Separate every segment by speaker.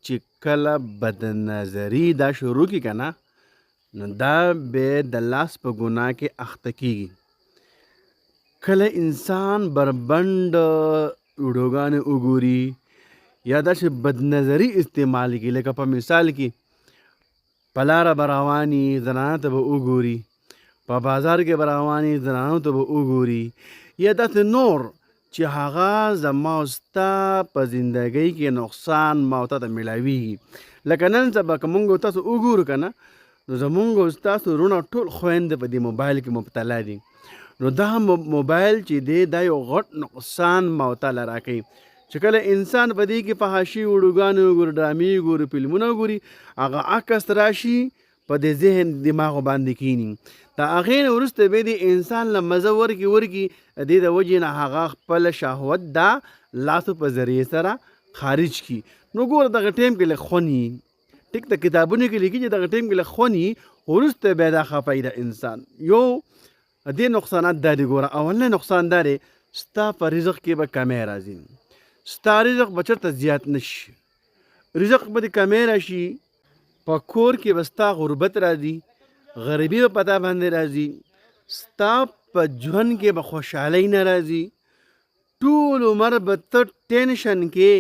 Speaker 1: چې کله بدنظري دا شروع کړي که نه نو دا به د لاس په ګناه کې اخته کېږي. کله انسان بربنډ ویډیوګانې وګوري یا داسې بدنظري استعمال کړي، لکه په مثال کې په لاره به رواني زنانه ته به وګوري، په بازار کې به رواني زنانو ته به وګوري، یا داسې نور چې هغه زما او ستا په زندګۍ کې نقصان ما او تا ته میلاویږي. لکه نن سبا که موږ او تاسو وګورو که نه نو زمونږ او ستاسو وروڼه ټول خویندې په دې موبایل کې مبتلا دي. نو دا موبایل چې دی دا یو غټ نقصان ما او تا له راکوي چې کله انسان په دې کې فحاشي ویډیوګانې وګوري، ډرامې وګوري، فلمونه وګوري، هغه عکس راشي په دې ذهن دماغو باندې کینی. د هغې نه وروسته بیا د انسان له مزه ورکي د دې د وجې نه هغه خپل شهوت دا لاسو په ذریعې سره خارج کړي. نو ګوره دغه ټایم کې لږ خوني ټیک د کتابونو کې لیکي چې دغه ټایم کې لږ خوني، وروسته بیا دا خفه د انسان. یو دې نقصانات دا دي. ګوره اولنی نقصان دا دی ستا په رزق کې به کمی راځي، ستا رزق به چېرته زیات نشي، رزق به دې کمی راشي، په کور کې به ستا غربت راځي، غریبي به په تا باندې راځي، ستا په ژوند کې به خوشحالۍ نه راځي، ټول عمر به ته ټینشن کې،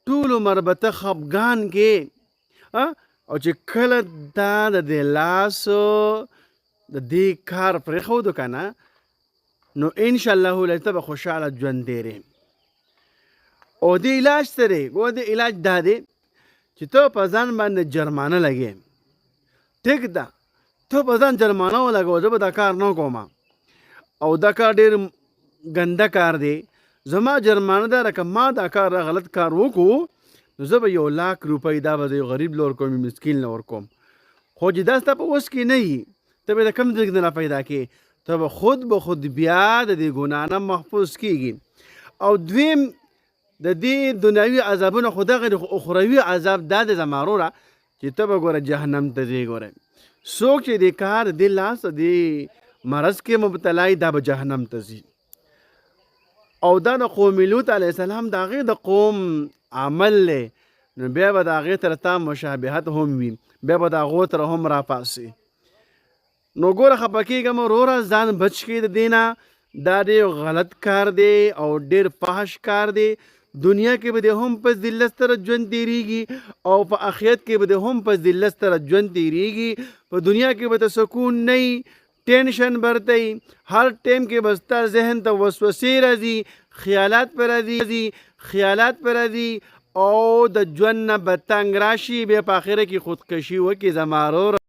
Speaker 1: ټول عمر به ته خفګان کې. او چې کله دا د دې لاس د دې کار پرېښودو که نه نو انشاءالله العزیز ته به خوشحاله ژوند تېرې. او دې علاج څه دی؟ ګوره دې علاج دا دی چې ته په ځان باندې جرمانه لګې. ټیک ده، ته په ځان جرمانه ولګوه زه به دا کار نه کوم او دا کار ډېر ګنده کار دی، زما جرمانه دا که ما دا کار غلط کار وکړو نو زه به 1,00,000 روپۍ دا به زه یو غریب له ورکوم، مسکین له ورکوم. خو چې دا ستا په وس کې نه وي ته به د کوم ځای نه پیدا کړې، ته به خود بیا د دې ګناه نه محفوظ کېږي. او دویم د دې دنیوي عذابونه خو دغه اخروي عذاب دا د زما وروره چې ته به ګوره جهنم ته ځې. ګوره څوک چې د کار د لاس د مرض کې مبتلا دا به جهنم ته ځي. او دا د قوم لوط علیه السلام د هغې د قوم عمل دی، نو بیا به د هغې سره تا مشابهت هم وي، بیا به د هغو سره هم راپاسې. نو ګوره خفه کېږم وروره، ځان بچ کړي د دې نه، دا ډېر غلط کار دی او ډېر فحش کار دی. دنیا کې به د هم په ذلت سره ژوند تېرېږي او په آخرت کې به د هم په ذلت سره ژوند تېرېږي. په دنیا کې به ته سکون نه وي، ټینشن برته وي، هر ټایم کې به ستا ذهن ته وسوسې راځي، خیالات پې راځي او د ژوند نه به تنګ راشي، بیا په آخره کې خودکشي وکړي زما وروره.